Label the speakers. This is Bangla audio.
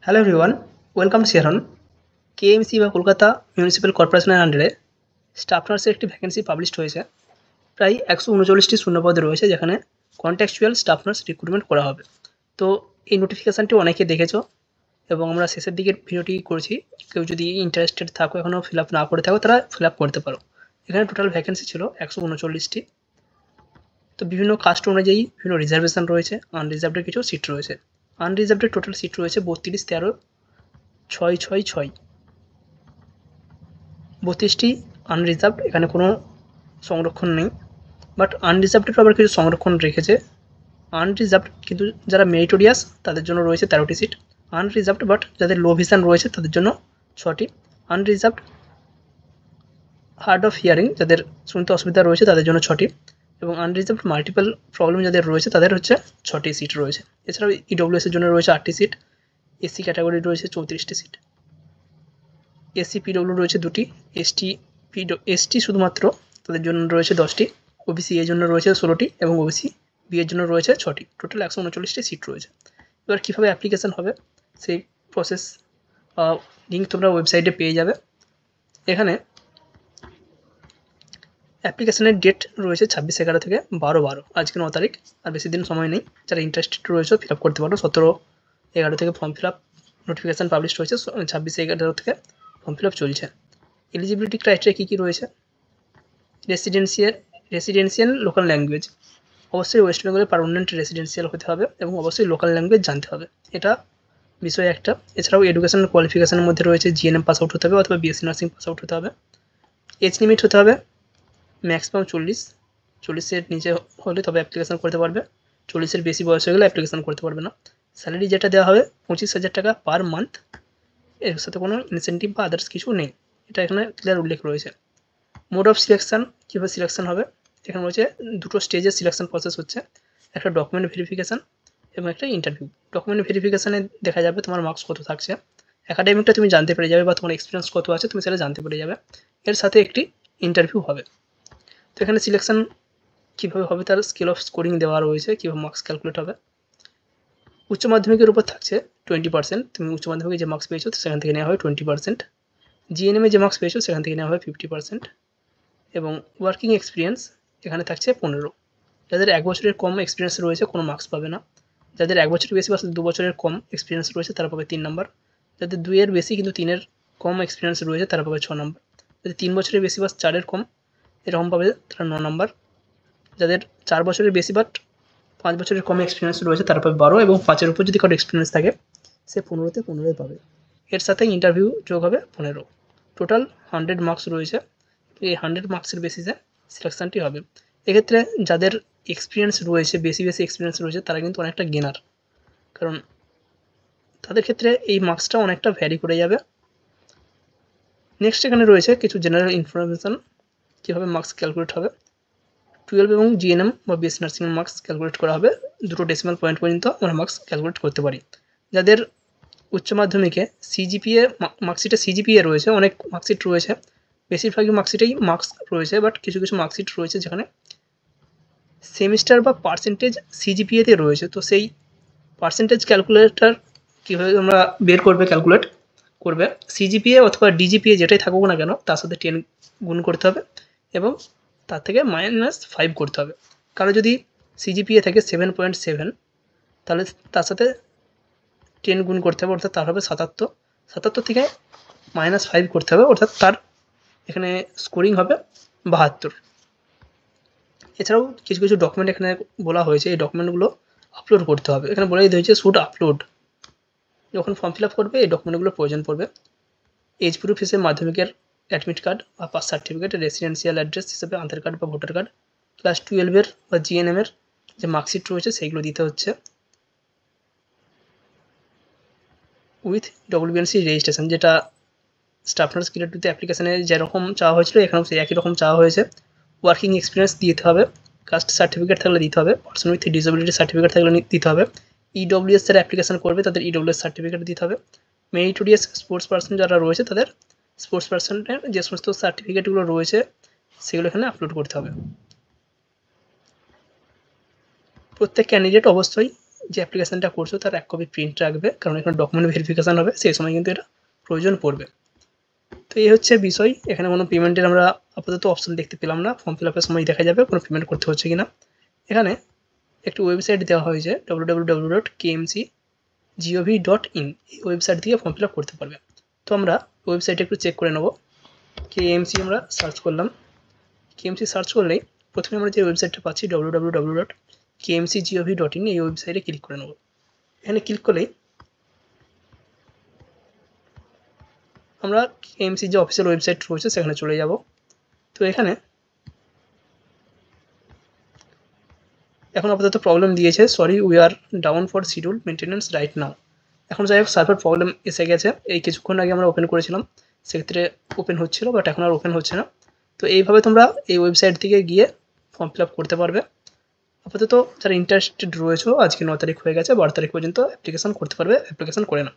Speaker 1: হ্যালো এভরিওয়ান, ওয়েলকাম টু শেয়ারন। কেএমসি বা কলকাতা মিউনিসিপ্যাল কর্পোরেশনের আন্ডারে স্টাফ নার্সের একটি ভ্যাকেন্সি পাবলিশড হয়েছে। প্রায় ১৩৯টি শূন্যপদ রয়েছে, যেখানে কন্ট্যাকচুয়াল স্টাফ নার্স রিক্রুটমেন্ট করা হবে। তো এই নোটিফিকেশানটি অনেকে দেখেছো এবং আমরা শেষের দিকের ভিডিওটি করেছি। কেউ যদি ইন্টারেস্টেড থাকো, এখনও ফিল আপ না করে থাকো, তারা ফিল আপ করতে পারো। এখানে টোটাল ভ্যাকেন্সি ছিল ১৩৯টি। তো বিভিন্ন কাস্ট অনুযায়ী বিভিন্ন রিজার্ভেশন রয়েছে, আনরিজার্ভের কিছু সিট রয়েছে। আনরিজার্ভের টোটাল সিট রয়েছে ৩২, ১৩, ৬, ৬, ৬। ৩২টি আনরিজার্ভড, এখানে কোনো সংরক্ষণ নেই। বাট আনরিজার্ভডেরও আবার কিছু সংরক্ষণ রেখেছে। আনরিজার্ভড কিন্তু যারা মেরিটোরিয়াস তাদের জন্য রয়েছে ১৩টি সিট। আনরিজার্ভড বাট যাদের লো ভিশন রয়েছে তাদের জন্য ৬টি। আনরিজার্ভড হার্ড অফ হিয়ারিং যাদের শুনতে অসুবিধা রয়েছে তাদের জন্য ৬টি। এবং আনরিজার্ভড মাল্টিপল প্রবলেম যাদের রয়েছে তাদের হচ্ছে ৬টি সিট রয়েছে। এছাড়াও ইডব্লিউএস এর জন্য রয়েছে ৮টি সিট। এসসি ক্যাটাগরি রয়েছে ৩৪টি সিট। এসসি পিডব্লিউ রয়েছে ২টি। এসটি শুধুমাত্র তাদের জন্য রয়েছে 10টি। ওবিসি এর জন্য রয়েছে 16টি এবং ওবিসি বি এর জন্য রয়েছে 6টি। টোটাল ১৩৯টি সিট রয়েছে। এবার কীভাবে অ্যাপ্লিকেশান হবে সেই প্রসেস লিঙ্ক তোমরা ওয়েবসাইটে পেয়ে যাবে। এখানে অ্যাপ্লিকেশানের ডেট রয়েছে 26/11 থেকে 12/12, আজকে 9 তারিখ। আর বেশি দিন সময় নেই। যারা ইন্টারেস্টেড রয়েছে ফিল আপ করতে পারো। 17/11 থেকে form fill up notification publish হয়েছে। 26/11 থেকে ফর্ম ফিল আপ চলছে। এলিজিবিলিটি ক্রাইটেরিয়া কী কী রয়েছে? রেসিডেন্সিয়াল লোকাল ল্যাঙ্গুয়েজ, অবশ্যই ওয়েস্ট বেঙ্গলের পার্মানেন্ট রেসিডেন্সিয়াল হতে হবে এবং অবশ্যই লোকাল ল্যাঙ্গুয়েজ জানতে হবে, এটা বিষয় একটা। এছাড়াও এডুকেশনাল কোয়ালিফিকেশনের মধ্যে রয়েছে জিএনএম পাস আউট হতে হবে অথবা বিএসসি নার্সিং পাস আউট হতে হবে। এজ লিমিট হতে হবে ম্যাক্সিমাম 40 নিচে হলে তবে অ্যাপ্লিকেশান করতে পারবে। 40-এর বেশি বয়স হয়ে গেলে অ্যাপ্লিকেশান করতে পারবে না। স্যালারি যেটা দেওয়া হবে 25,000 টাকা পার মান্থ, এর সাথে কোনো ইনসেন্টিভ বা আদার্স কিছু নেই, এটা এখানে ক্লিয়ার উল্লেখ রয়েছে। মোড অফ সিলেকশান, কীভাবে সিলেকশান হবে, এখানে রয়েছে দুটো স্টেজের সিলেকশান প্রসেস হচ্ছে। একটা ডকুমেন্ট ভেরিফিকেশান এবং একটা ইন্টারভিউ। ডকুমেন্ট ভেরিফিকেশানে দেখা যাবে তোমার মার্কস কত থাকছে, একাডেমিকটা তুমি জানতে পেরে যাবে বা তোমার এক্সপিরিয়েন্স কত আছে তুমি সেটা জানতে পেরে যাবে। এর সাথে একটি ইন্টারভিউ হবে। তো এখানে সিলেকশান কীভাবে হবে তার স্কেল অফ স্কোরিং দেওয়া রয়েছে, কীভাবে মার্কস ক্যালকুলেট হবে। উচ্চ মাধ্যমিকের উপর থাকছে 20%, তুমি উচ্চ মাধ্যমিকে যে মার্কস পেয়েছো সেখান থেকে নেওয়া হয় 20%। জিএনএমে যে মার্কস পেয়েছো সেখান থেকে নেওয়া হয় 50%। এবং ওয়ার্কিং এক্সপিরিয়েন্স এখানে থাকছে 15। যাদের 1 বছরের কম এক্সপিরিয়েন্স রয়েছে কোনো মার্কস পাবে না। যাদের 1 বছরের বেশি বা 2 বছরের কম এক্সপিরিয়েন্স রয়েছে তারা পাবে 3 নম্বর। যাদের 2 এর বেশি কিন্তু 3 এর কম এক্সপিরিয়েন্স রয়েছে তারা পাবে 6 নম্বর। যাদের 3 বছরের বেশি বা 4 এর কম এরকম পাবে তারা 9 নম্বর। যাদের 4 বছরের বেশি বাট 5 বছরের কম এক্সপিরিয়েন্স রয়েছে তারা পাবে 12, এবং 5 এর উপর যদি কারো এক্সপিরিয়েন্স থাকে সে 15তে 15 পাবে। এর সাথে ইন্টারভিউ যোগ হবে 15। টোটাল 100 মার্কস রয়েছে। এই 100 মার্কসের বেসিসে সিলেকশানটি হবে। এক্ষেত্রে যাদের এক্সপিরিয়েন্স রয়েছে, বেশি এক্সপিরিয়েন্স রয়েছে তারা কিন্তু অনেকটা গেনার, কারণ তাদের ক্ষেত্রে এই মার্কসটা অনেকটা ভ্যারি করে যাবে। নেক্সট এখানে রয়েছে কিছু জেনারেল ইনফরমেশান, কীভাবে মার্কস ক্যালকুলেট হবে। 12 এবং জিএনএম বা বিএসসি নার্সিংয়ের মার্কস ক্যালকুলেট করা হবে। 2 ডেসিমাল পয়েন্ট পর্যন্ত আমরা মার্কস ক্যালকুলেট করতে পারি। যাদের উচ্চ মাধ্যমিকে সিজিপিএ মার্কশিটে সিজিপিএ রয়েছে, অনেক মার্কশিট রয়েছে, বেশিরভাগই মার্কশিটেই মার্কস রয়েছে, বাট কিছু মার্কশিট রয়েছে যেখানে সেমিস্টার বা পার্সেন্টেজ সিজিপিএতে রয়েছে। তো সেই পার্সেন্টেজ ক্যালকুলেটার কীভাবে তোমরা বের করবে, ক্যালকুলেট করবে সিজিপিএ অথবা ডিজিপিএ যেটাই থাকুক না কেন তার সাথে 10 গুণ করতে হবে এবং তার থেকে -5 করতে হবে। কারো যদি সিজিপিএ থাকে 7.7 তাহলে তার সাথে 10 গুণ করতে হবে, অর্থাৎ তার হবে 77 থেকে -5 করতে হবে, অর্থাৎ তার এখানে স্কোরিং হবে 72। এছাড়াও কিছু ডকুমেন্ট এখানে বলা হয়েছে, এই ডকুমেন্টগুলো আপলোড করতে হবে। এখানে বলে দিতে হয়েছে শুড আপলোড। যখন ফর্ম ফিল আপ করবে এই ডকুমেন্টগুলোর প্রয়োজন পড়বে। এজ প্রুফ হিসেবে মাধ্যমিকের অ্যাডমিট কার্ড বা পাস সার্টিফিকেট, রেসিডেন্সিয়াল অ্যাড্রেস হিসেবে আধার কার্ড বা ভোটার কার্ড, ক্লাস 12-এর বা জিএনএমের যে মার্কশিট রয়েছে সেইগুলো দিতে হচ্ছে, উইথ ডব্লিউবিএনসি রেজিস্ট্রেশন, যেটা স্টাফ নার্স গ্রেড 2-তে অ্যাপ্লিকেশানে যেরকম চাওয়া হয়েছিল এখানেও সেই একই রকম চাওয়া হয়েছে। ওয়ার্কিং এক্সপিরিয়েন্স দিতে হবে, কাস্ট সার্টিফিকেট থাকলে দিতে হবে, পার্সন উইথ ডিসেবিলিটি সার্টিফিকেট থাকলে দিতে হবে। ইডব্লিউএস যারা অ্যাপ্লিকেশান করবে তাদের ইডব্লিউএস সার্টিফিকেট দিতে হবে। মেরিটোরিয়াস স্পোর্টস পার্সন যারা রয়েছে তাদের স্পোর্টস পার্সনের যে সমস্ত সার্টিফিকেটগুলো রয়েছে সেগুলো এখানে আপলোড করতে হবে। প্রত্যেক ক্যান্ডিডেট অবশ্যই যে অ্যাপ্লিকেশনটা করছো তার 1 কপি প্রিন্ট রাখবে, কারণ এখানে ডকুমেন্ট ভেরিফিকেশন হবে, সেই সময় কিন্তু এটা প্রয়োজন পড়বে। তো এই হচ্ছে বিষয়। এখানে কোনো পেমেন্টের আমরা আপাতত অপশন দেখতে পেলাম না, ফর্ম ফিল আপের সময় দেখা যাবে কোনো পেমেন্ট করতে হচ্ছে কিনা। এখানে একটি ওয়েবসাইট দেওয়া হয়েছে www.kmcgov.in, এই ওয়েবসাইট থেকে ফর্ম ফিল আপ করতে পারবে। তো আমরা ওয়েবসাইটে একটু চেক করে নেব। কেএমসি আমরা সার্চ করলাম, কেএমসি সার্চ করলেই প্রথমে আমরা যে ওয়েবসাইটটা পাচ্ছি www.kmcgov.in, এই ওয়েবসাইটে ক্লিক করে নেব। এখানে ক্লিক করলেই আমরা কেএমসি যে অফিসিয়াল ওয়েবসাইট রয়েছে সেখানে চলে যাব। তো এখানে এখন আপাতত প্রবলেম দিয়েছে, sorry we are down for schedule maintenance right now. এখন যাই হোক সার্ভার প্রবলেম এসে গেছে, এই কিছুক্ষণ আগে আমরা ওপেন করেছিলাম, সেক্ষেত্রে ওপেন হচ্ছিল, বাট এখন আর ওপেন হচ্ছে না। তো এইভাবে তোমরা এই ওয়েবসাইট থেকে গিয়ে ফর্ম ফিল আপ করতে পারবে। আপাতত যারা ইন্টারেস্টেড রয়েছে, আজকে 9 তারিখ হয়ে গেছে, 12 তারিখ পর্যন্ত অ্যাপ্লিকেশন করতে পারবে, অ্যাপ্লিকেশন করে নাও।